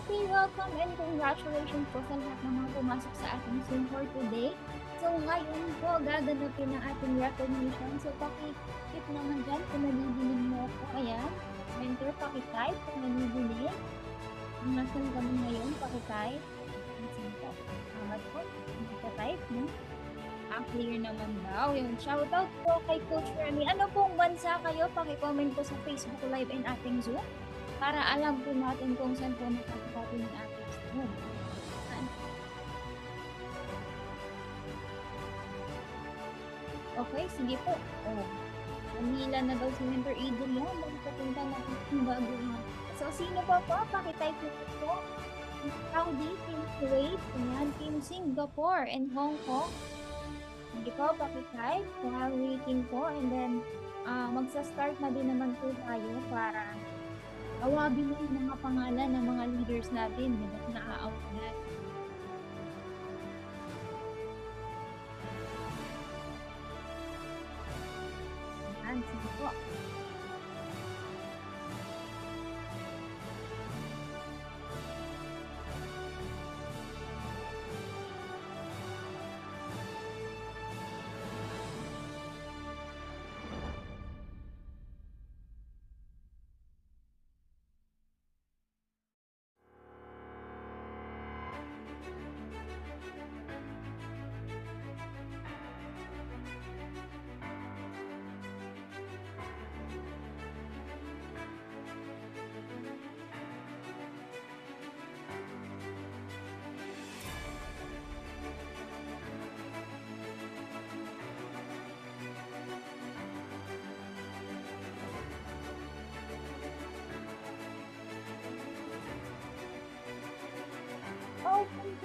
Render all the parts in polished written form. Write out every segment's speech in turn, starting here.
Okay, welcome and congratulations po sa lahat ng mga pumasok sa ating Zoom for today. So ngayon po, gaganapin ang ating recognition. So pakikip naman dyan kung nabibinig mo ako. Ayan, mentor, pakitype kung nabibinig. Nasaan kami ngayon, pakitype. Nasaan po? Salamat po. Pakitype, no? Clear naman daw. Yung shoutout po kay Coach Remy. Ano pong bansa kayo? Pakicomment po sa Facebook Live and ating Zoom para alam po natin kung saan po nakakapati ng ating Zoom. Okay, sige po. Manila na daw si Mentor Idol yan. Magpapunta na ang bago na. So, sino pa po? Pakitype po. Saudi, Team Kuwait, Team Singapore, and Hong Kong. Hindi po, pakitype. While waiting po. And then, magsa-start na din naman po tayo para awabin mo yung mga pangalan ng mga leaders natin na na-out na. Yan, sige po.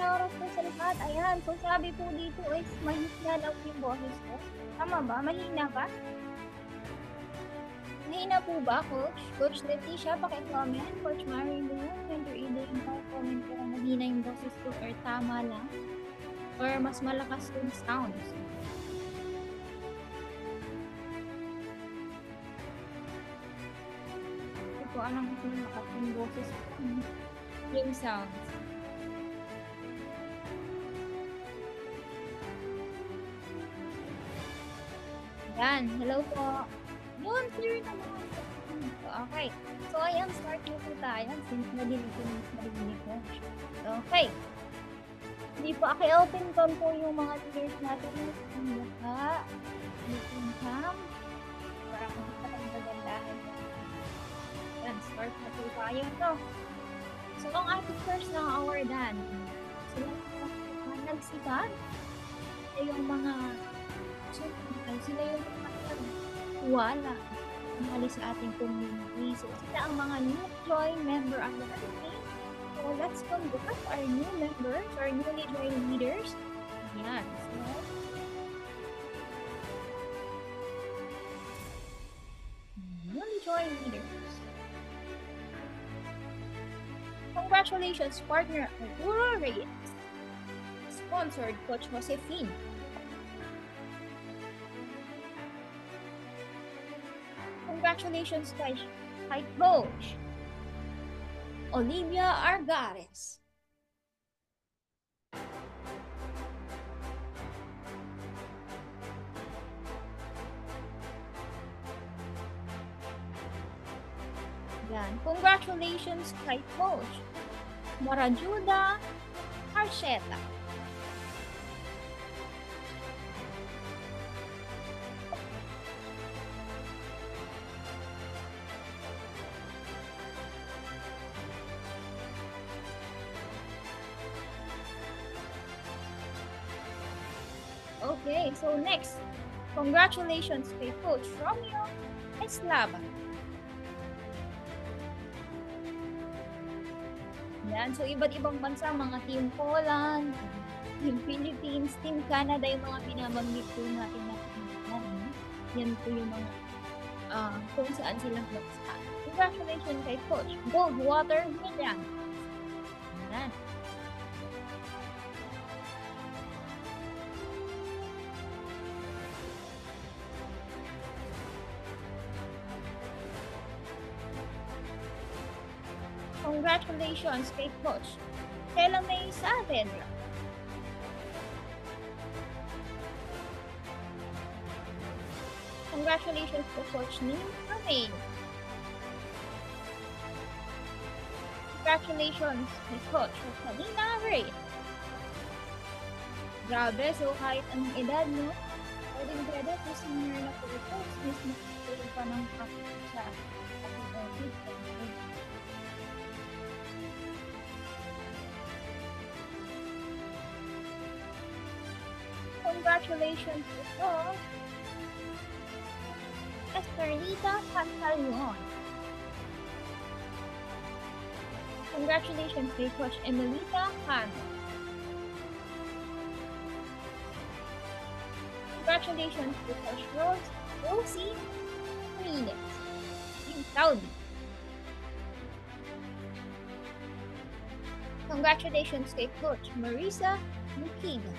Shoutout po sa lahat. Ayan, so sabi po dito is mahina daw yung boses ko. Tama ba? Mahina ba? Mahina po ba, Coach? Coach Leticia, pakicomment. Coach Marilu, Mentor Eden, pakicomment ko kung mahina yung boses ko or tama lang. Or mas malakas yung sounds. Hindi ko alam kung malakas yung boses ko. Yung sounds. Yan, hello po. Yun, clear naman. Okay. So, ayan, start na po tayo. Since nadinig ko. Okay. Hindi po, open cam po yung mga leaders natin. Ang baka. Open cam. Para makita ang gagandahan. Yan, start na po tayo ito. So, ang ating first na awardan. Sila yung nagsikat. Yung mga sila yung wala mali sa ating community. So, sila ang mga new join member ang natin. So, let's congrats our new members, our newly joined leaders. Ayan. So, newly joined leaders. Congratulations, partner Arturo Reyes. Sponsored Coach Josefine. Congratulations kay Coach Olivia Argares. Yan. Congratulations kay Coach Marajuda Archeta. Okay, so next, congratulations kay Coach Romeo Eslava. Yan, so iba't ibang bansa, mga Team Poland, Team Philippines, Team Canada, yung mga binabanggit po natin na yan po yung mga kung saan silang bansa. Congratulations kay Coach Goldwater Williams. Yan. Congratulations kay Coach Stella May Saavedra. Congratulations to Coach Neil Romain. Congratulations kay Coach Rosalina Ray. Grabe, so kahit anong edad, no? Pwede po senior na po ito. Mismo po pa ng kapit sa kapit. Congratulations to Esternita Pantaleon. Congratulations kay Coach Emelita Han. Congratulations to Coach Rosie Phoenix in Saudi. Congratulations kay Coach Marisa Mukiga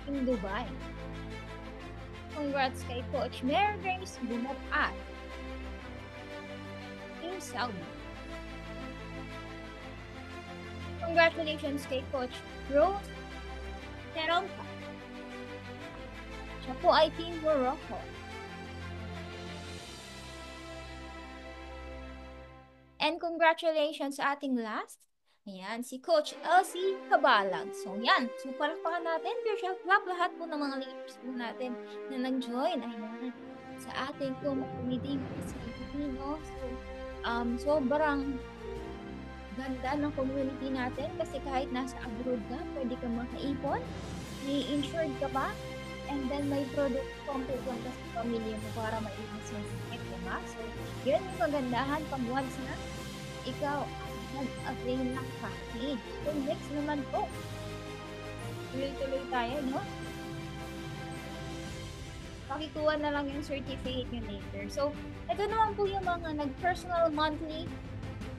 in Dubai. Congrats kay Coach Mary Grace Bumapat in Saudi. Congratulations kay Coach Rose Terompa. Siya po ay Team Morocco. And congratulations sa ating last. Ayan, si Coach Elsie Cabalag. So, yan. So, palakpakan natin. Virtual clap lahat po ng mga leaders po natin na nag-join. Ayan. Sa ating community facility, no? So, sobrang ganda ng community natin kasi kahit nasa abroad ka, pwede ka makaipon, may insured ka pa, and then may product complete lang ka sa pamilya mo para maiwas yung sakit, diba? So, yun yung kagandahan pag once na ikaw nag-avail ng package. So, next naman po, tuloy-tuloy tayo, no? Pakikuha na lang yung certificate nyo later. So, ito naman po yung mga nag-personal monthly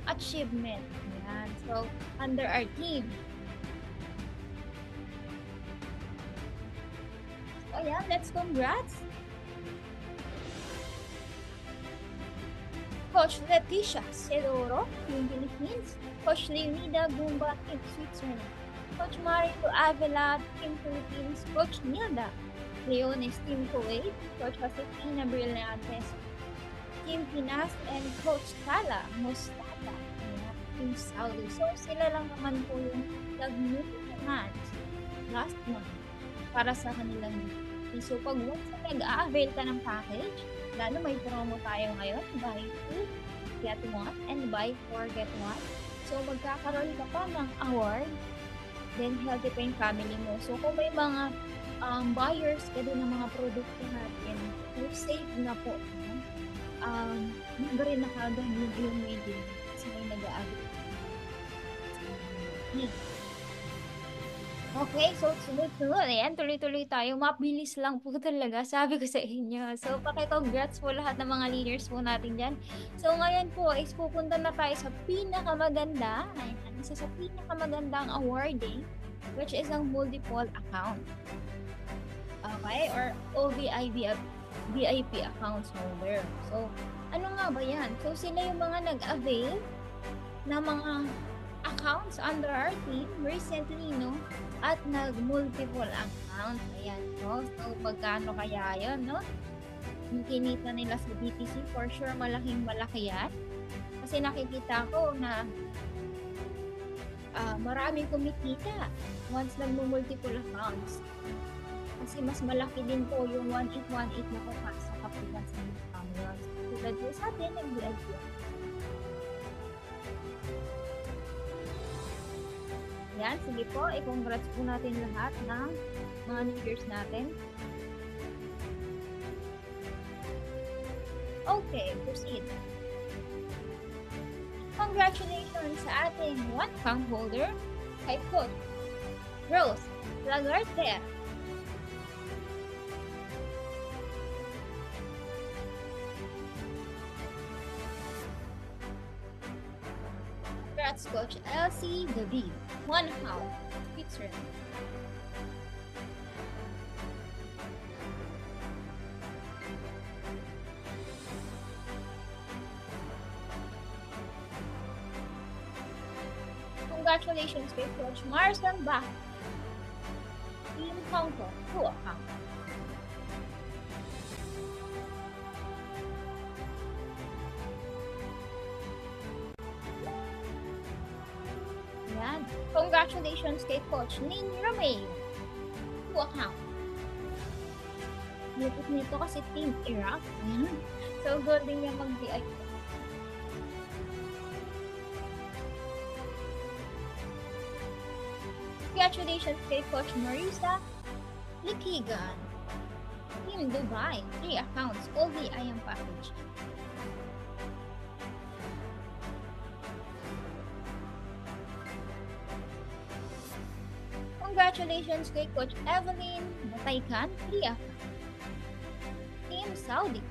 achievement. Ayan. So, under our team. So, ayan. Let's congrats. Coach Leticia Sedoro, Team Philippines. Coach Leonida Gumba, Team Switzerland. Coach Marito Avila, Team Philippines. Coach Nilda Leones, Team Kuwait. Coach Josefina Brillantes, Team Pinas. And Coach Tala Mustafa, Team Saudi. So, sila lang naman po yung nag-move last month para sa kanilang meeting. So, pag once na nag-a-avail ka ng package, lalo may promo tayo ngayon, buy 2, get 1, and buy 4, get 1. So, magkakaroon ka pa ng award, then healthy pa yung family mo. So, kung may mga buyers ka din ng mga produkto natin, so safe na po. Hindi rin nakagad yung waiting kasi may nag-a-avail. Okay, so sunod-sunod. Ayan, tuloy-tuloy tayo. Mabilis lang po talaga. Sabi ko sa inyo. So, paki-congrats po lahat ng mga leaders po natin dyan. So, ngayon po is pupunta na tayo sa pinakamaganda. Ayan, isa sa pinakamagandang awarding, which is ang multiple account. Okay? Or VIP accounts holder. So, ano nga ba yan? So, sila yung mga nag-avail na mga accounts under our team recently, no? At nag-multiple account. Ayan, no? So, magkano kaya yun, no? Yung kinita nila sa BTC, for sure, malaking-malaki yan. Kasi nakikita ko na maraming kumikita once nag-multiple accounts. Kasi mas malaki din po yung 1818 na kupasa kapag sa mga cameras. Tulad po sa atin, nag-VIP. Yan, sige po, i-congrats po natin lahat ng mga leaders natin. Okay, proceed. Congratulations sa ating one account holder kay Coach Rose Lagarte. Congrats, Coach Elsie David. One account, Switzerland. Congratulations kay Coach Marcel Bah. Team Hong Kong, 2 accounts. Yan. Congratulations kay Coach Nin Romeo, 2 accounts. Nito kasi Team Iraq. So, goal din niya mag-DI. Congratulations kay Coach Marisa Likigan. Team Dubai, 3 accounts. All the IM package. Congratulations kay Coach Evelyn Bataykan, 3 accounts. Team Saudi.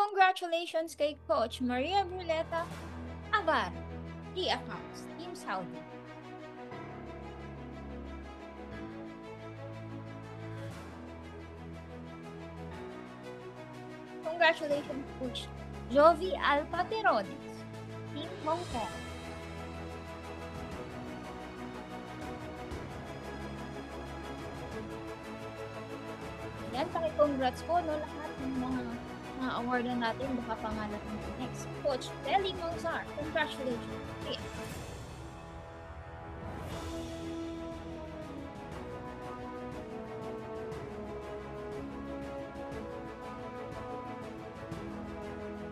Congratulations kay Coach Maria Bruleta Avar, 3 accounts. Team Saudi. Congratulations Coach Jovi Alpaterones, Team Hong Kong. Yan, paki-congrats po no, lahat ng mga award na natin, baka pangalan natin next. Coach Deli Mozart, congratulations. Yeah.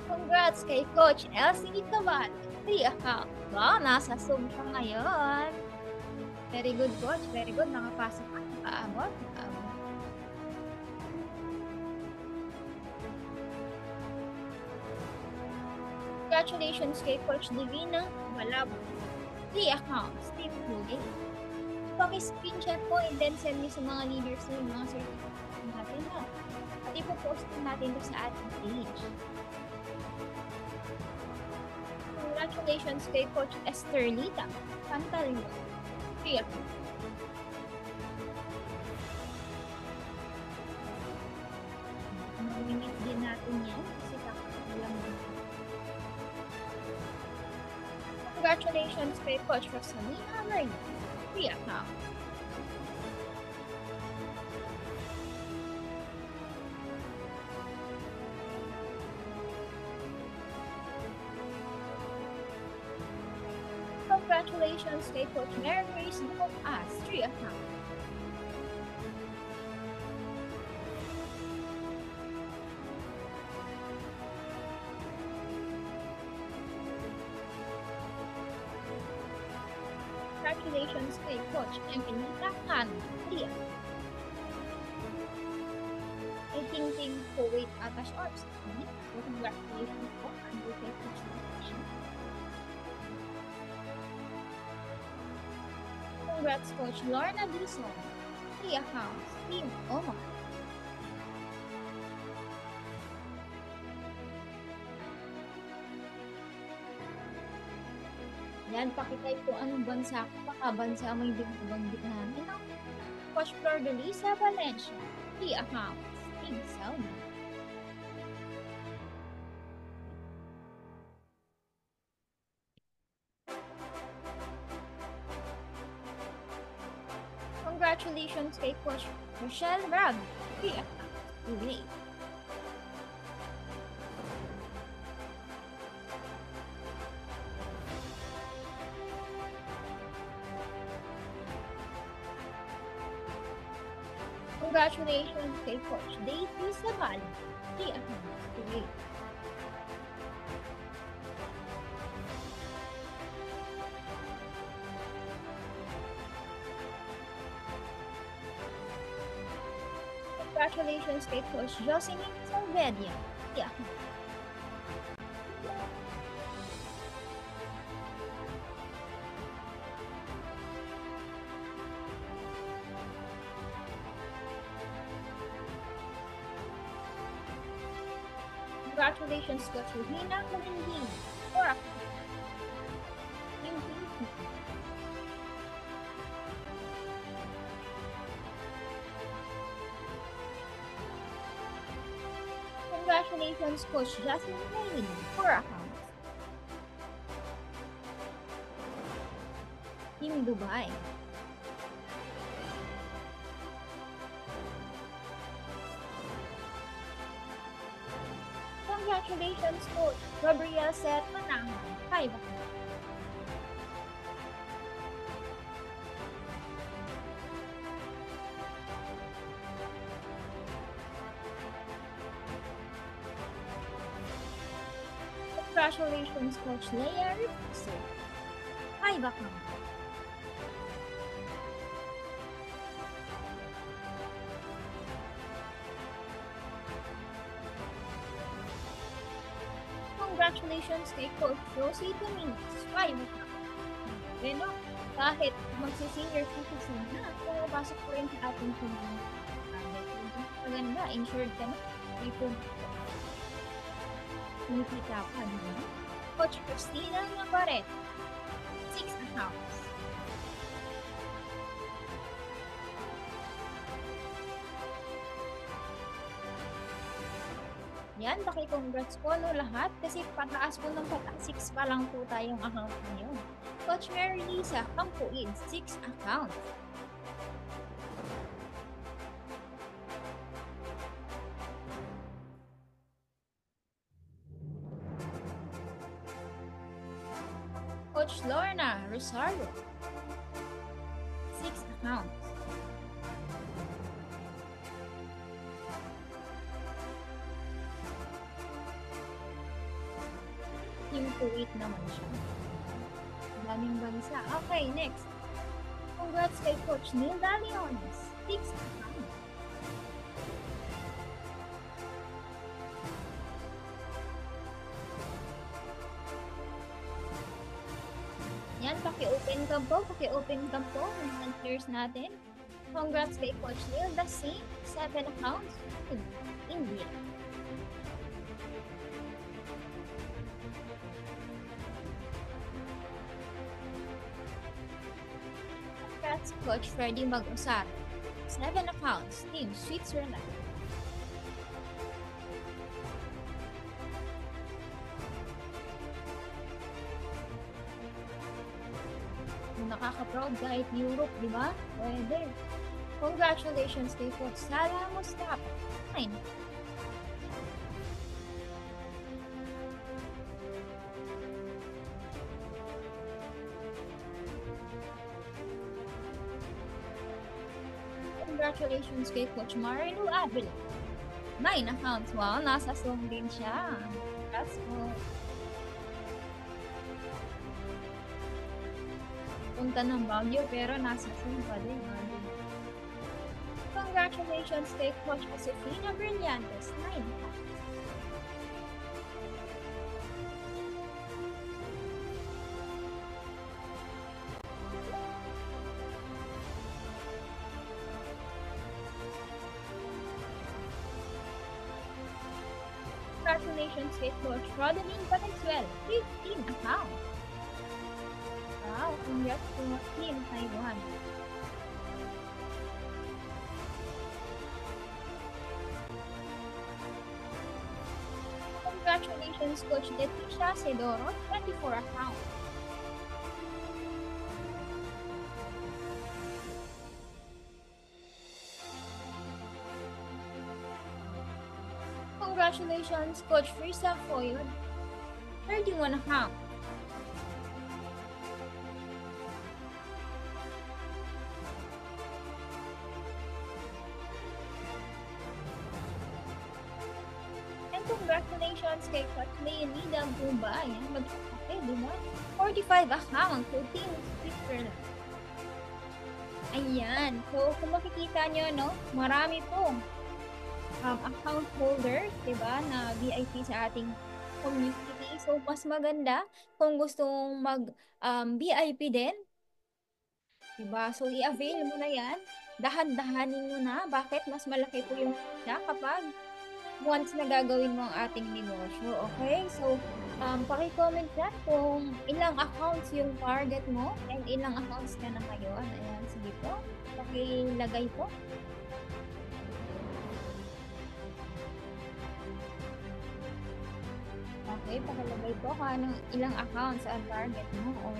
Congrats kay Coach Elsie Caval, 3 accounts. Wow, nasa Zoom siya ngayon. Very good, Coach. Very good. Nakapasok ka. Nakaabot. Congratulations kay Coach Divina Malabo, 3 accounts. Team Plugin. Paki-screenshot po and then send nyo sa mga leaders na yung mga certificate natin na. At ipopost natin ito sa ating page. Congratulations kay Coach Esterlita Pantalyo, 3 accounts. Mag-minute din natin yan kasi kakakulang din. Congratulations kay Coach Rosalina Marie, 3 accounts. Congratulations kay Coach Mary Grace As, 3 accounts. Congratulations kay Coach Emelita Han, 3 accounts. I think Kuwait ata siya or Spain. So, congratulations po under kay Coach Emelita. Congrats Coach Lorna Dison, 3 accounts. Team Omar. Yan, pakitype po anong bansa ko. Baka bansa may binagbanggit namin. Coach Flor de Lisa Valencia, 3 accounts. Team Saudi. Congratulations kay Coach Michelle Rag, 3 accounts. Kuwait. Congratulations kay Coach Daisy Sabal, 3 accounts. Kuwait. Congratulations kay Coach Jocelyn Salvedia, 3 accounts. Congratulations Coach Regina Calendini, 4 accounts. Team Philippines. Congratulations, Coach Jasmine Lane, 4 accounts. Team Dubai. Congratulations, Coach Gabriel Set Manang, 5 accounts. Congratulations, Coach Leia Ripuso, 5 accounts. Congratulations kay Coach Rosie Dominguez, 5 accounts. Bueno, kahit magsi-senior citizen na, pumapasok ko rin sa ating community. Maganda, insured ka na. Kumikita pa na. Coach Christina Navarrete, 6 accounts. Yan, paki-congrats po no lahat kasi pataas po ng pataas. 6 pa lang po tayong account ngayon. Coach Mary Lisa Campuid, 6 accounts. Coach Lorna Rosario, 6 accounts. Team Kuwait naman siya. Daming bansa. Okay, next. Congrats kay Coach Nilda Leones, 6 accounts. Yan, paki-open cam po. Paki-open cam po ng mentors natin. Congrats kay Coach Nilda C, 7 accounts. India. Congrats Coach Freddy Mag-Usar, 7 accounts. Team Switzerland. Nakaka-proud kahit Europe, di ba? Pwede. Congratulations kay Coach Sala Mustafa. 9. Congratulations kay Coach Marilu Avila. 9 accounts. Wow, nasa Zoom din siya. Congrats po. Punta ng Baguio pero nasa Zoom pa din. Congratulations kay Coach Josefina Brillantes, 9 accounts. Congratulations kay Coach Rodeline Valenzuela, 15 accounts. Wow, congrats to Team Taiwan. Congratulations Coach Leticia Sedoro, 24 accounts. Congratulations Coach Risa Foyod, 31 accounts. Congratulations kay Coach Leonida Bumba. Ayan, mag-okay, di ba? 45 account for Team Switzerland. Ayan. So, kung makikita nyo, no, marami pong account holders, di ba, na VIP sa ating community. So, mas maganda kung gustong mag-VIP din. Di ba? So, i-avail mo na yan. Dahan-dahanin mo na. Bakit? Mas malaki po yung siya kapag once na gagawin mo ang ating negosyo. Okay? So, paki-comment na kung ilang accounts yung target mo and ilang accounts ka na ngayon. Ayan, sige po. Pakilagay po. Okay, pakilagay po kung anong ilang accounts ang target mo or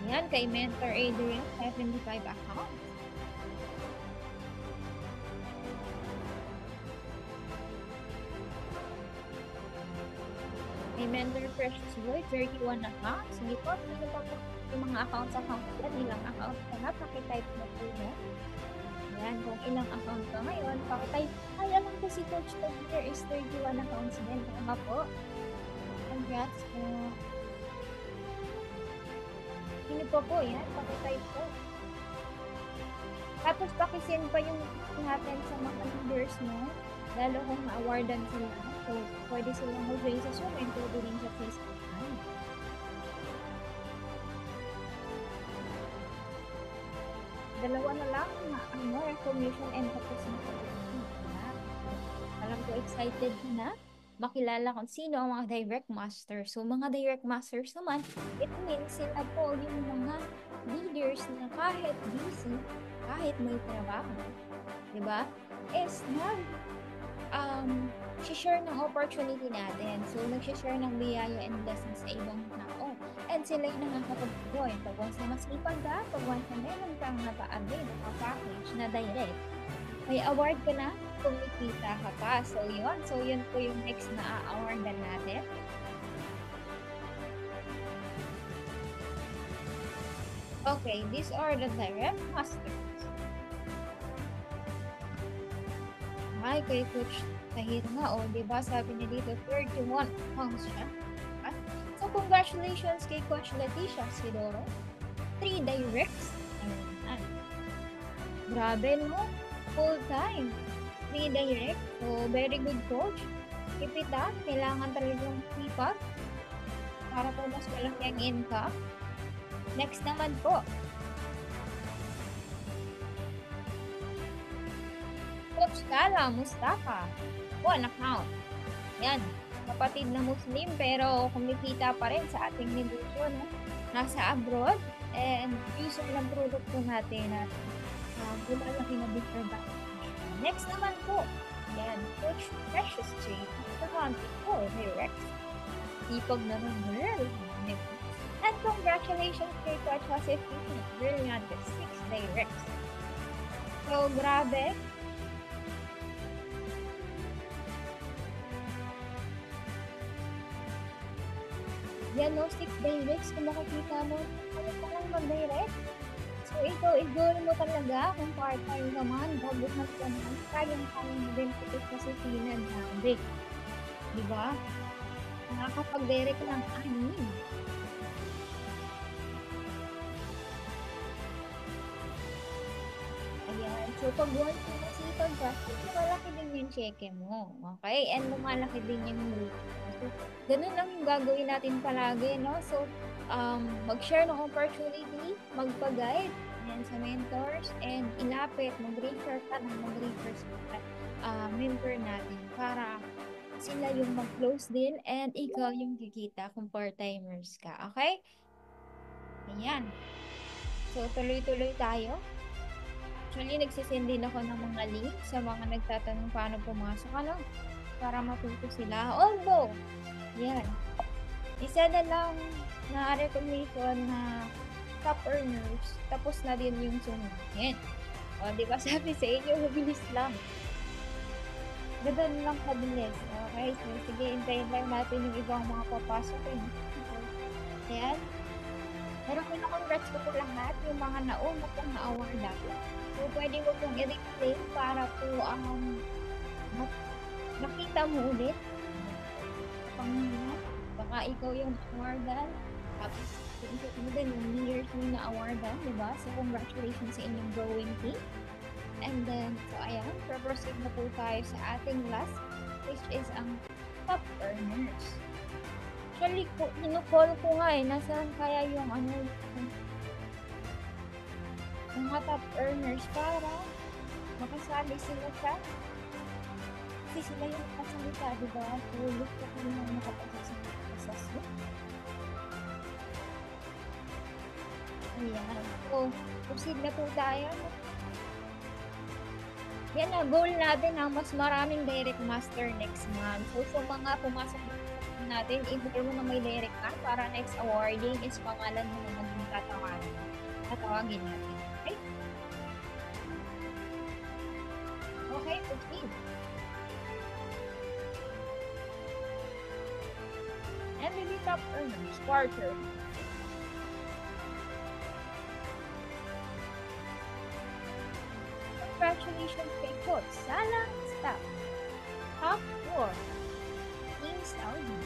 yan, kay Mentor Adrian, 75 accounts. Kay Mentor Precious Boy, 31 accounts. Sige po, sino pa po yung mga accounts yan? Ilang accounts ka na? Pakitype mo po na. Yan, kung ilang account ka ngayon, pakitype. Ay, alam ko si Coach Tagger is 31 accounts din. Tama po. Congrats po. Sino po yan? Pakitype po. Tapos pakisend pa yung natin sa mga leaders mo. Lalo kung ma-awardan sila. So, pwede silang mag-raise sa Zoom and pwede rin sa Facebook. Dalawa na lang na recognition and tapos na po. Alam ko excited na makilala kung sino ang mga direct masters. So, mga direct masters naman, it means sila po yung mga leaders na kahit busy, kahit may trabaho, diba? Is share ng opportunity natin. So, nag-share ng biyaya and blessings sa ibang tao. And sila yung nakakapag-join. Pag once na masipag ka, pag once na meron kang naka-avail, naka-package na direct, may award ka na, kumikita ka pa. So, yun. So, yun po yung next na a-awardan natin. Okay, these are the direct masters. Hi, kay Coach Tahir nga, o, diba? Sabi niya dito, 31 pounds siya. So, congratulations kay Coach Leticia Sidoro. 3 directs. Ayan. Grabe, no? Full time. 3 direct. So, very good, Coach. Keep it up. Kailangan talagang sipag para po mas malaki ang income. Next naman po. Coach Kala Mustafa. 1 account. Yan. Kapatid na Muslim pero kumikita pa rin sa ating negosyo. No? Nasa abroad and user ng produkto natin na bumalaki na bigger back. Next naman po. Yan. Coach Precious J. Account po. Direct. Sipag na rin, girl. And congratulations kay Coach Joseph. Brilliant. 6 directs. So, grabe. Yan, no? 6 directs. Kung makikita mo, ano pa lang mag-direct? So, ito, i-goal mo talaga kung part-time naman, babuhat ka naman, kayang-kayang mo din ito kasi pinag-direct. Diba? Nakakapag-direct ng anin. Ayan. So, pag once mo nasipag ka, malaki din yung cheque mo. Okay? And lumalaki din yung group. So, ganun lang yung gagawin natin palagi, no? So, mag-share ng opportunity, magpa-guide, yan sa mentors, and ilapit, mag-refer ka ng mag-refer sa mentor natin para sila yung mag-close deal and ikaw yung kikita kung part-timers ka. Okay? Ayan. So, tuloy-tuloy tayo. Actually, nagsisend din ako ng mga link sa mga nagtatanong paano pumasok, ano? Para matuto sila. Although, yan. Isa na lang na recognition na top earners, tapos na din yung sunod. Yan. O, di ba sabi sa inyo, mabilis lang. Ganun lang kabilis. Okay, so sige, hintayin lang natin yung ibang mga papasok. Yan. Pero kina-congrats ko po lahat yung mga nauna pong na-award ako. So, pwede mo pong i-reclaim para po makita mo ulit. Panginoon, baka ikaw yung awardan. Tapos, ito mo din yung years mo na awardan, diba? So, congratulations sa inyong growing team. And then, so ayan, proceed na po tayo sa ating last, which is ang top earners. Actually, inu-call ko nga nasaan kaya yung yung mga top earners para makasali sila sa kasi sila yung nakasalita, diba? So, look ko kung yung nakapagsasalita sa Zoom. Ayan. So, proceed na po tayo. Yan na, goal natin ang mas maraming direct master next month. So, sa mga pumasok natin, i-goal mo na may direct ka para next awarding is pangalan mo naman yung tatawagin. Tatawagin natin. Okay? Okay, proceed. MVP top earners, quarter. Congratulations kay Coach Salah Staff. Top 4. Team Saudi.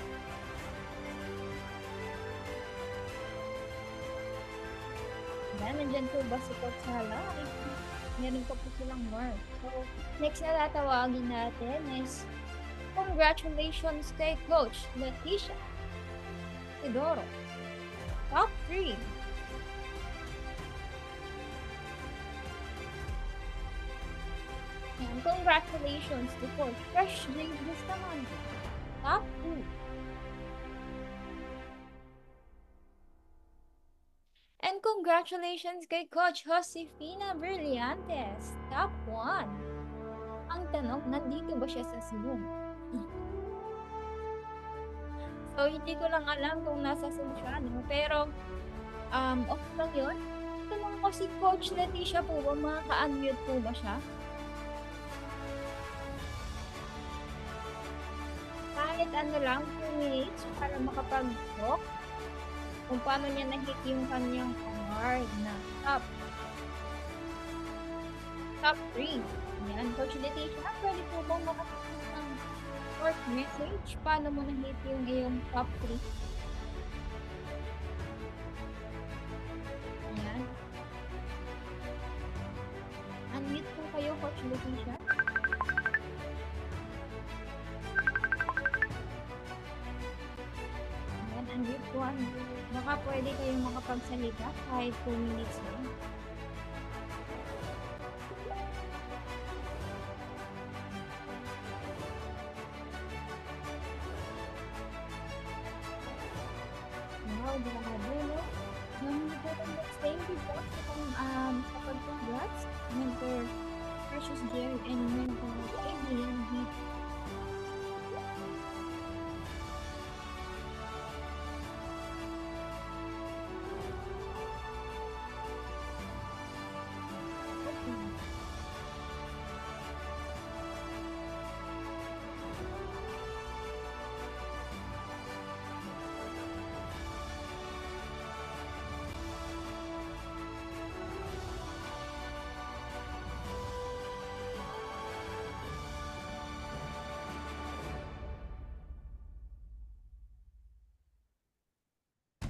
Yan, nandyan po ba si Coach Salah? Meron pa po silang mark. So, next na tatawagin natin is congratulations kay Coach Leticia Tidoro. Top 3. And congratulations to Coach Fresh J. Bustamante. Top 2. And congratulations kay Coach Josefina Brillantes. Top 1. Ang tanong, nandito ba siya sa Zoom? So, hindi ko lang alam kung nasa Zoom siya, no? Pero, okay lang yun. Tanong ko si Coach Leticia po ba, maka-unmute po ba siya? Kahit ano lang, 2 minutes para makapag-talk kung paano niya na-hit yung kanyang award na top 3. Yan, Coach Leticia, pwede po bang makapag ng short message? Paano mo na-hit yung iyong top 3? Yan. Unmute po kayo, Coach Leticia. Yan, unmute po. Baka pwede kayong makapagsalita kahit 2 minutes lang. Wow, grabe, no? Namin po itong next thank you po sa pag-congrats. Mentor Precious Jerry and Mentor Adrian D.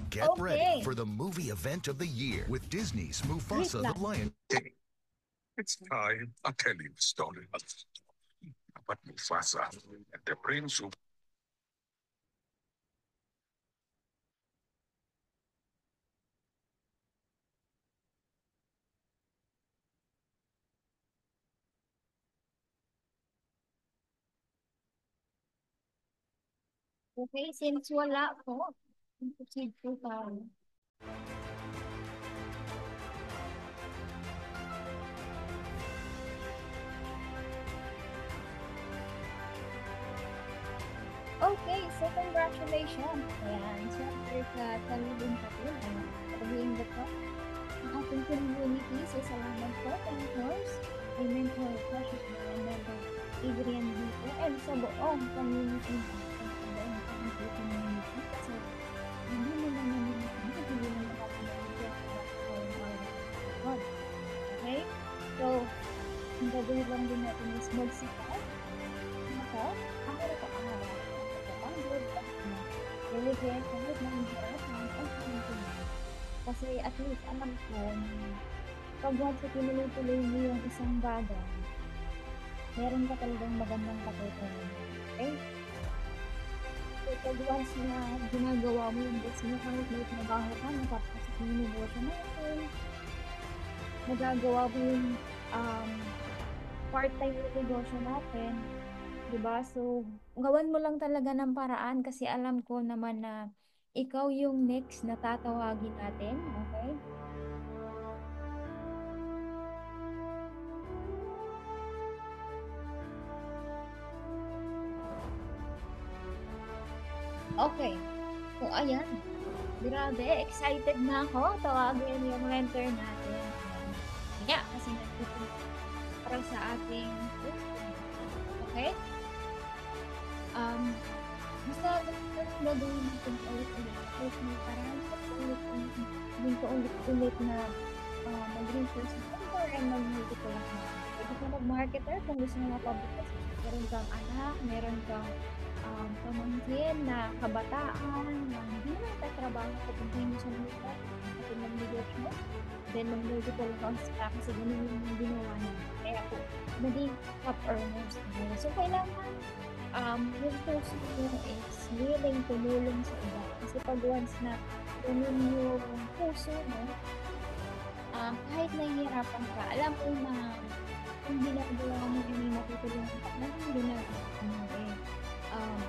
Get ready for the movie event of the year with Disney's Mufasa the Lion. It's time. I'll tell you the story. About Mufasa and the prince who Okay, since wala po, proceed po tayo. Okay, so congratulations. Ayan, syempre sa talibin pa po. Sabihin ko po, ang ating community. So salamat po, and of course, I mentor Precious and Mentor Adrian dito. And sa buong community natin, sa buong community. Kasi hindi mo lang namin hindi mo lang natin namin okay? So, ang gagawin lang din natin is magsikat. Ako, araw ko araw. Religyan kahit na hindi alam ng pagkakas. Kasi at least alam ko na pag once tinuloy-tuloy mo yung isang bagay, meron ka talagang magandang katutunan. Okay? So pag once na ginagawa mo yung best mo, kahit may trabaho ka, napapasok mo yung negosyo natin, nagagawa mo yung part-time yung negosyo natin, diba? So, gawan mo lang talaga ng paraan kasi alam ko naman na ikaw yung next na tatawagin natin, okay? Okay. So, ayan. Grabe, excited na ako. Tawagin yung mentor natin. Ayan. Kaya, kasi nandito para sa ating okay? Um, basta basta gagawin natin ulit-ulit. Kahit may parang ulit-ulit, hindi ko ulit-ulit na mag-research sa mentor and mag-multiple account. Pwede ka mag-marketer kung gusto mo mapabukas. Meron kang anak, meron kang pamangkin na kabataan na hindi naman tatrabaho pupuntahin mo sa lugar at mag-negosyo. Then, mag-multiple accounts ka kasi ganun yung ginawa niya. Kaya po, naging top earners tayo. So, kailangan yung puso mo is willing tumulong sa iba. Kasi pag once na ganun yung puso mo, kahit nahihirapan ka, alam mo na kung ginagawa mo ay may matutulungan ka na yung ginagawa mo um,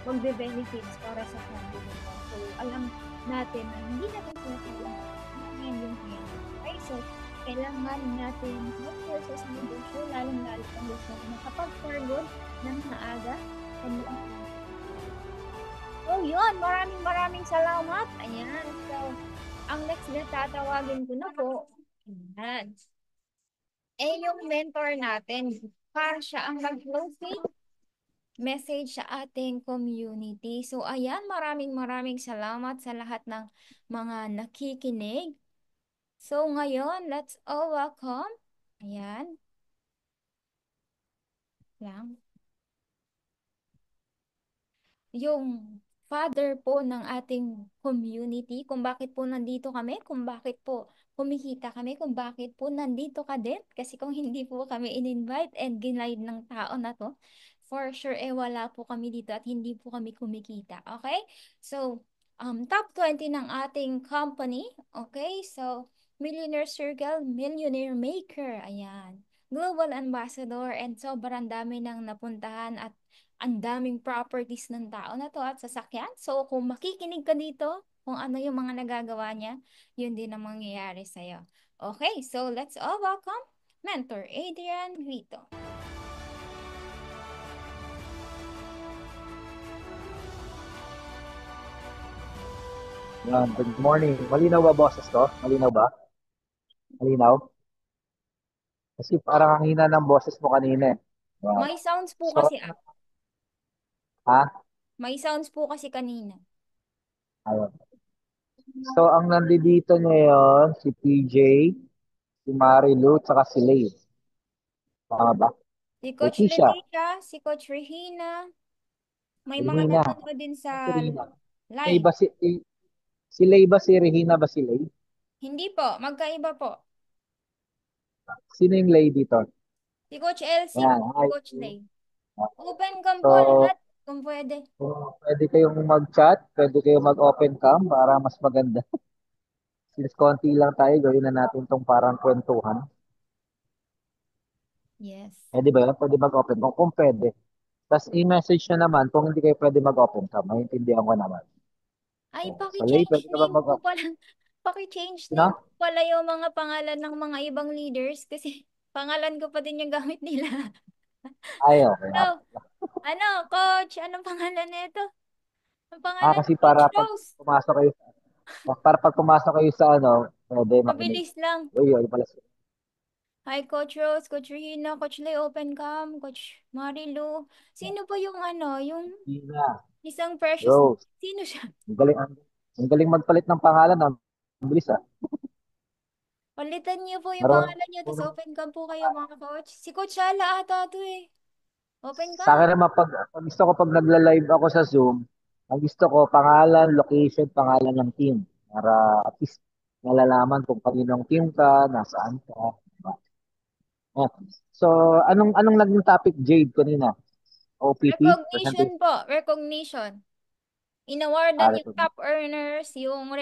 magbe-benefits para sa family mo. So, alam natin na hindi natin sinasabi ngayon yung kaya. Okay, so, kailangan natin mag-forces sa negosyo, lalong-lalo kung gusto mo makapag-forward ng maaga. So, yun. Maraming salamat. Ayan. So, ang next na tatawagin ko na po, ayan. Yung mentor natin, para siya ang mag-closing message sa ating community. So, ayan, maraming salamat sa lahat ng mga nakikinig. So, ngayon, let's all welcome. Ayan. Lang. Yung father po ng ating community, kung bakit po nandito kami, kung bakit po kumikita kami, kung bakit po nandito ka din. Kasi kung hindi po kami in-invite and ginaid ng tao na to, for sure, wala po kami dito at hindi po kami kumikita. Okay? So, top 20 ng ating company. Okay? So, Millionaire Circle, Millionaire Maker. Ayan. Global Ambassador and sobrang dami nang napuntahan at ang daming properties ng tao na to at sasakyan. So, kung makikinig ka dito, kung ano yung mga nagagawa niya, yun din ang mangyayari sa'yo. Okay, so let's all welcome Mentor Adrian Vito. Good morning. Malinaw ba boses ko? Malinaw ba? Malinaw? Kasi parang ang hina ng boses mo kanina eh. Yan. May sounds po So, kasi, ha? may sounds po kasi kanina. Ayun. So, ang nandito ngayon, si PJ, si Marilu, tsaka si Lay. Tama ba? Si Coach Leticia, Leticia, si Coach Regina, may mga Regina. nanonood din sa Si Regina. Lay live. ba si Lay ba si Regina ba si Lay? Hindi po, magkaiba po. Sino yung Lay dito? Si Coach Elsie Yan. po, si Hi. Coach Lay. Open cam po So, lahat, kung pwede. kung pwede kayong mag-chat, pwede kayong mag-open cam para mas maganda. Since konti lang tayo, gawin na natin tong parang kwentuhan. Yes. Pwede ba yun? Pwede mag-open cam kung pwede. Tapos i-message nyo naman kung hindi kayo pwede mag-open cam. Maintindihan ko naman. Ay, So, Lay, paki-change pwede ka ba name po mag-open? pala. Paki-change name Sino? po pala yung mga pangalan ng mga ibang leaders kasi pangalan ko pa din yung gamit nila. Ay, okay. So, ano, coach, anong pangalan nito? Ang Ah, pangalan, kasi Coach para pag Rose. pumasok kayo, para pag pumasok kayo sa ano, pwede makinig. Mabilis lang. Uy, yun pala. Hi, Coach Rose, Coach Regina, Coach Lay, Open Cam, Coach Marilu. Sino pa yung ano, yung Gina, isang precious? Rose. Sino siya? Ang galing magpalit ng pangalan. Ang bilis ah. Palitan niyo po yung Marunong, pangalan niyo, tapos marunong- open cam po kayo mga coach. Si Coach Shala ata to eh. Open sa cam. akin naman, pag gusto ko pag nagla-live ako sa Zoom, ang gusto ko, pangalan, location, pangalan ng team. Para at least nalalaman kung kaninong team ka, nasaan ka. Diba? Ah, so, anong naging topic, Jade, kanina? OPP? Recognition Presentation? po, recognition. Inawardan yung top earners, yung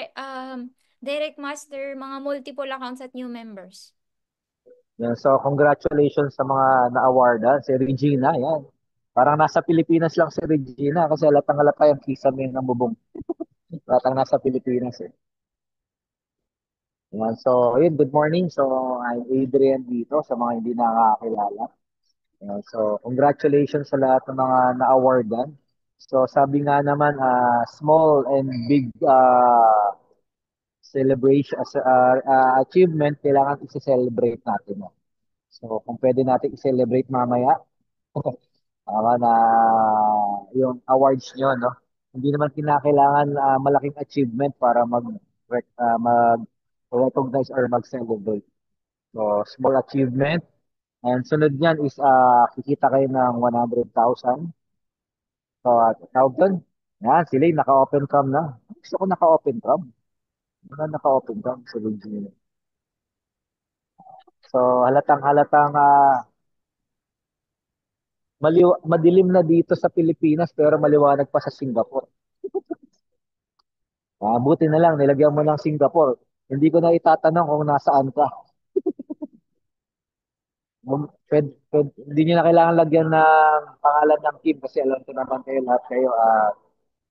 direct master, mga multiple accounts at new members. Yan. So, congratulations sa mga na-award. Ha? Si Regina, yan. Parang nasa Pilipinas lang si Regina kasi halatang halata yung kisame ng bubong. Halatang nasa Pilipinas eh. Yan. So, yun, good morning. So, I'm Adrian dito sa mga hindi nakakakilala. Yan. So, congratulations sa lahat ng mga na-awardan. So sabi nga naman, small and big celebration, achievement, kailangan i-celebrate natin. No? So kung pwede natin i-celebrate mamaya, tama na yung awards nyo, no? Hindi naman kinakailangan malaking achievement para mag-recognize or mag-celebrate. So, small achievement. And sunod niyan is kikita kayo ng 100,000. So, tawag doon. Yan, sila yung naka-open cam na. Gusto ko naka-open cam. Wala naka-open cam sa video. So, halatang-halatang madilim na dito sa Pilipinas pero maliwanag pa sa Singapore. Buti na lang, nilagyan mo ng Singapore. Hindi ko na itatanong kung nasaan ka. Hindi nyo na kailangan lagyan ng pangalan ng team kasi alam ko naman kayo lahat kayo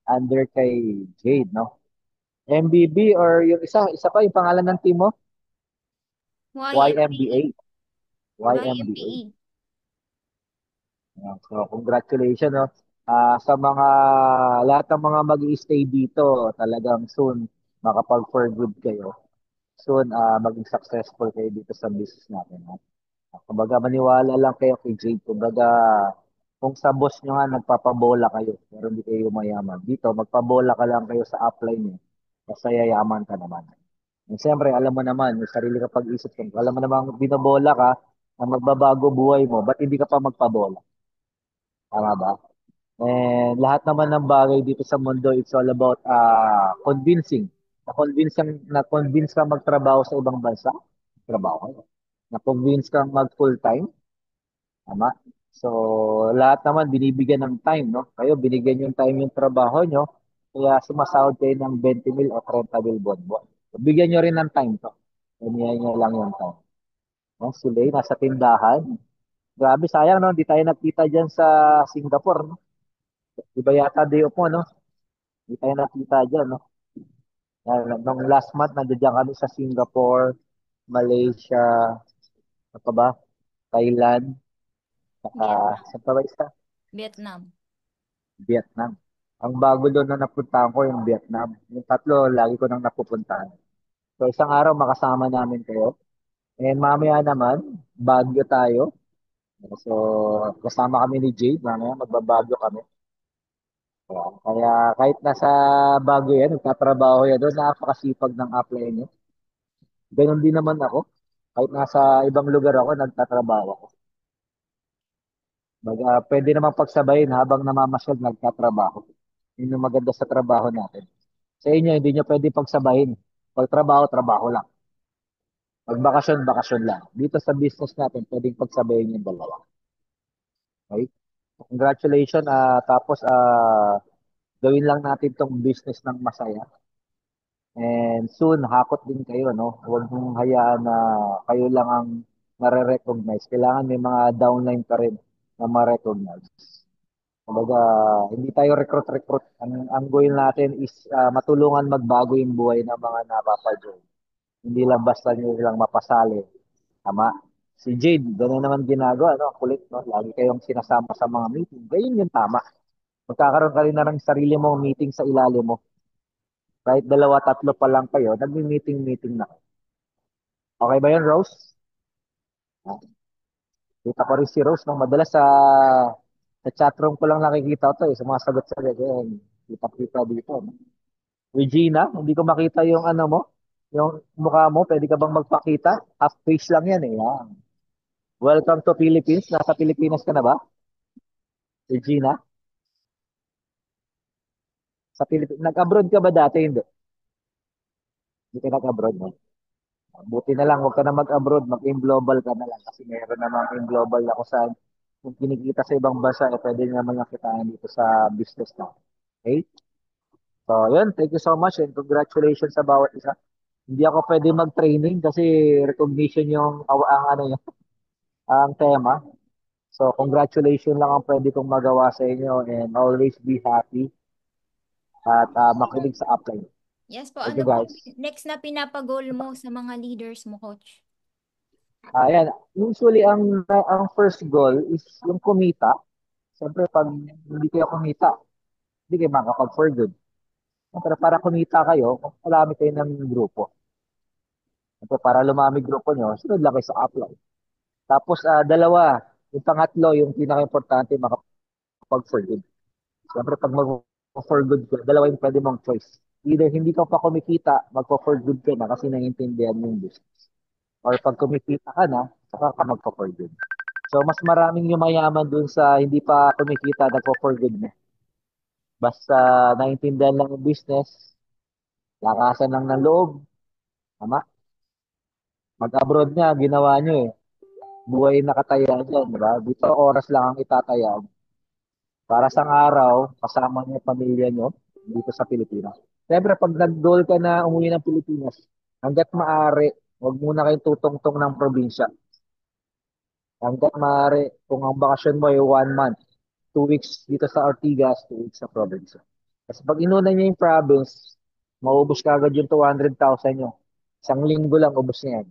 under kay Jade, no? MBB or yung isa pa yung pangalan ng team mo? YMBA. YMBE. YMBA. YMBE. So, congratulations, no? Sa mga lahat ng mga mag-i-stay dito, talagang soon makapag-for good kayo. Soon maging successful kayo dito sa business natin. No? Kumbaga, maniwala lang kayo kay Jade. Kumbaga, kung sa boss nyo nga nagpapabola kayo, pero hindi kayo mayaman. Dito, magpabola ka lang kayo sa upline nyo. Kasi yayaman ka naman. And siyempre, alam mo naman, yung sarili ka pag-isip kung alam mo naman binabola ka, na magbabago buhay mo, ba't hindi ka pa magpabola? Tama ba? And lahat naman ng bagay dito sa mundo, it's all about convincing. Na-convince ka magtrabaho sa ibang bansa, trabaho. Na-convince kang mag full-time, tama? So, lahat naman binibigyan ng time, no? Kayo, binigyan yung time yung trabaho nyo, kaya sumasahod kayo ng 20 mil o 30 mil buwan-buwan. So, bigyan nyo rin ng time to. Ganyan nyo lang yung time. No? Si Lay, nasa tindahan. Grabe, sayang, no? Hindi tayo nagkita dyan sa Singapore, no? Iba yata day off mo, no? Hindi tayo nakita dyan, no? Nung last month, nandiyan kami sa Singapore, Malaysia, ano pa ba? Thailand, saka, Vietnam. saan pa ba isa? Vietnam. Vietnam. Ang bago doon na napuntahan ko yung Vietnam. Yung tatlo, lagi ko nang napupuntahan. So, isang araw makasama namin kayo. And mamaya naman, Baguio tayo. So, kasama kami ni Jade. Mamaya, magbabagyo kami. Kaya kahit nasa Baguio yan, nagtatrabaho yan doon, napakasipag ng apply niyo. Ganon din naman ako. Kahit nasa ibang lugar ako, nagtatrabaho ako. Pwede naman pagsabayin habang namamasyal, nagtatrabaho. Yun yung maganda sa trabaho natin. Sa inyo, hindi nyo pwede pagsabayin. Pag trabaho, trabaho lang. Pag bakasyon, bakasyon lang. Dito sa business natin, pwedeng pagsabayin yung dalawa. Okay? Congratulations. Tapos, gawin lang natin tong business ng masaya. And soon, hakot din kayo, no? Huwag mong hayaan na kayo lang ang nare-recognize. Kailangan may mga downline pa rin na ma-recognize. Kumbaga, hindi tayo recruit-recruit. Ang goal natin is matulungan magbago yung buhay ng mga napapajoin. Hindi lang basta nyo lang mapasali. Tama? Si Jade, gano'n naman ginagawa, no? Kulit, no? Lagi kayong sinasama sa mga meeting. Ganyan yung tama. Magkakaroon ka rin na ng sarili mong meeting sa ilalim mo. Kahit dalawa, tatlo pa lang kayo, nagmi-meeting-meeting na. Okay ba yun, Rose? Ah, Kita ko rin si Rose, no? Madalas sa chatroom ko lang nakikita ko to, eh. Sumasagot-sagot. Yan. Kita-kita dito. No? Regina, hindi ko makita yung ano mo, yung mukha mo. Pwede ka bang magpakita? Half face lang yan, eh. Yan. Welcome to Philippines. Nasa Pilipinas ka na ba? Regina? Sa Pilipinas. Nag-abroad ka ba dati? Hindi. Hindi ka nag-abroad, no? Buti na lang, huwag ka na mag-abroad, mag-aim global ka na lang kasi meron namang aim global na kung saan kung kinikita sa ibang bansa, pwede naman yung kitaan dito sa business na. Okay? So, yun. Thank you so much and congratulations sa bawat isa. Hindi ako pwede mag-training kasi recognition yung ang ano yung ang tema. So, congratulations lang ang pwede kong magawa sa inyo and always be happy at makinig sa upline. Yes po. Thank Ano you po guys. next na pinapagol mo sa mga leaders mo, coach? Ayan, usually ang first goal is yung kumita. Siyempre, pag hindi kayo kumita, hindi kayo makakapag-for good. Pero para kumita kayo, marami kayo ng grupo. Siyempre, para lumami grupo nyo, sunod lang kayo sa upline. Tapos, dalawa, yung pangatlo, yung pinaka-importante, makapag-for good. Siyempre, pag mag-for good ka, dalawa yung pwede mong choice. Either hindi ka pa kumikita, magpo-for good ka na kasi naiintindihan mo yung business. Or pag kumikita ka na, saka ka magpo-for good. So, mas maraming yumayaman dun sa hindi pa kumikita, nagpo-for good na. Basta naiintindihan lang yung business, lakasan lang ng loob, tama? Mag-abroad nga, ginawa nyo eh. Buhay nakataya dyan, di ba? Dito oras lang ang itataya. Para sa araw, kasama niyo yung pamilya nyo dito sa Pilipinas. Siyempre, pag nag-goal ka na umuwi ng Pilipinas, hanggat maaari, huwag muna kayong tutong-tong ng probinsya. Hanggat maaari, kung ang bakasyon mo ay 1 month, 2 weeks dito sa Ortigas, 2 weeks sa probinsya. Kasi pag inuna niyo yung province, maubos ka agad yung 200,000 nyo. Isang linggo lang, ubos niya yan.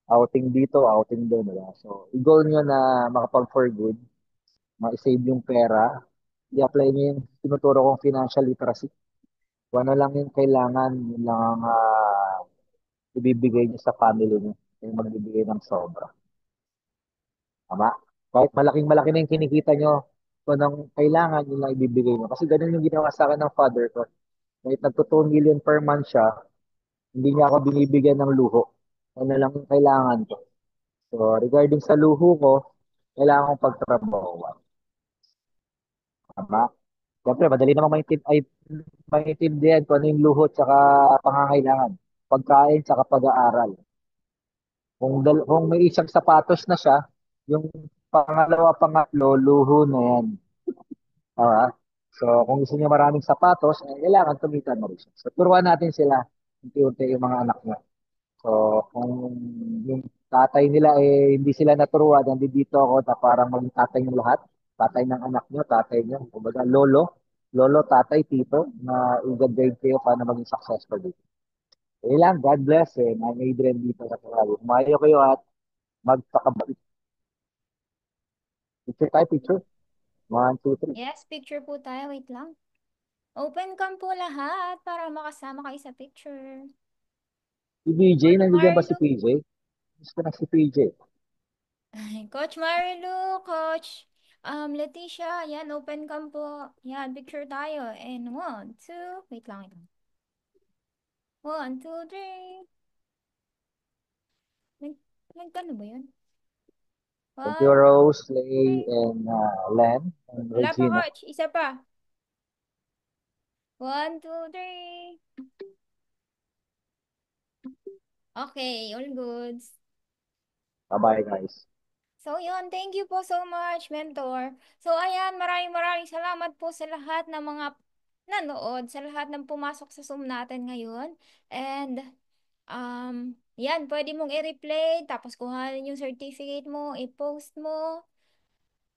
Outing dito, outing doon. Diba? So, i-goal nyo na makapag-for good, ma-save yung pera, i-apply nyo yung tinuturo kong financial literacy. Kung ano lang yung kailangan, yun lang ang ibibigay nyo sa family nyo. Yung magbibigay ng sobra. Tama? Kahit malaking-malaki na yung kinikita nyo, kung anong kailangan, yun lang ibibigay nyo. Kasi ganun yung ginawa sa akin ng father ko. Kahit nagto 2 million per month siya, hindi niya ako binibigyan ng luho. Ano lang yung kailangan ko. So, regarding sa luho ko, kailangan kong pagtrabaho. Tama? Siyempre, madali namang maintindihan kung ano yung luho tsaka pangangailangan. Pagkain tsaka pag-aaral. Kung may isang sapatos na siya, yung pangalawa, pangatlo, luho na yan. Ah, so, kung gusto niya maraming sapatos, kailangan tumita na rin siya. So, turuan natin sila unti-unti yung mga anak niya. So, kung yung tatay nila hindi sila naturuan, nandito ako na parang maging tatay ng lahat. Tatay ng anak niyo, tatay niyo. Kumbaga, lolo, tatay, tito, na i-guide kayo paano maging successful dito. Kailan, God bless I'm Adrian dito sa Tagalog. Umayo kayo at magpakabait. Picture tayo, picture. 1, 2, 3. Yes, picture po tayo. Wait lang. Open cam po lahat para makasama kayo sa picture. Si PJ, Coach nandiyan ba si Marilu. PJ? Gusto na si PJ. Coach Marilu, Coach Leticia. Yan, open cam po. Yan, picture tayo. And 1, 2. Wait lang, wait lang. 1, 2, 3. Nag, nagkano ba yun? Thank you, One, Rose, Lay, three. and Len, and Wala pa, Regina. Coach. Isa pa. 1, 2, 3. Okay, all goods. Bye-bye, guys. So, yun. Thank you po so much, mentor. So, ayan. Maraming maraming salamat po sa lahat ng mga nanood, sa lahat ng pumasok sa Zoom natin ngayon. And, yan. Pwede mong i-replay, tapos kuhanin yung certificate mo, i-post mo.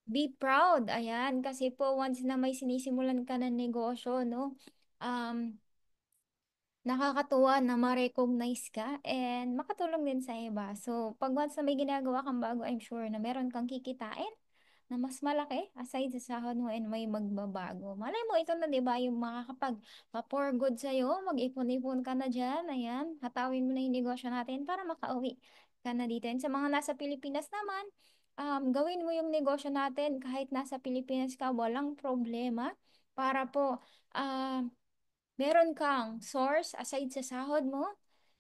Be proud. Ayan. Kasi po, once na may sinisimulan ka ng negosyo, no? Um, nakakatuwa na ma-recognize ka and makatulong din sa iba. So, pag once na may ginagawa kang bago, I'm sure na meron kang kikitain na mas malaki aside sa sahod mo and may magbabago. Malay mo, ito na 'di ba yung makakapag pa-for good sa'yo, mag-ipon-ipon ka na dyan, ayan, hatawin mo na yung negosyo natin para makauwi ka na dito. And sa mga nasa Pilipinas naman, gawin mo yung negosyo natin kahit nasa Pilipinas ka, walang problema para po, ah, meron kang source aside sa sahod mo.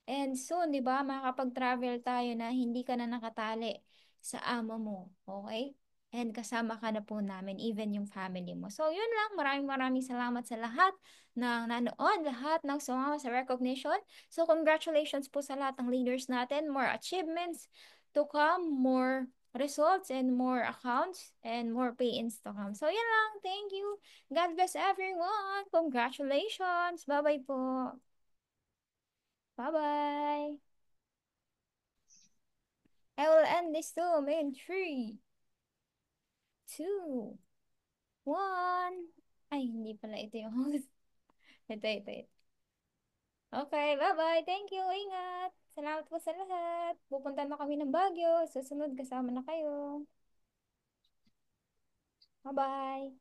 And soon, di ba, makakapag-travel tayo na hindi ka na nakatali sa amo mo. Okay? And kasama ka na po namin, even yung family mo. So, yun lang. Maraming maraming salamat sa lahat ng nanood, lahat ng sumama sa recognition. So, congratulations po sa lahat ng leaders natin. More achievements to come, more results and more accounts and more pay-ins to come. So, yun lang. Thank you. God bless everyone. Congratulations. Bye-bye po. Bye-bye. I will end this Zoom in 3, 2, 1. Ay, hindi pala ito yung host. Ito. Okay, bye-bye. Thank you. Ingat. Salamat po sa lahat. Pupunta na kami ng Baguio. Susunod, kasama na kayo. Bye-bye.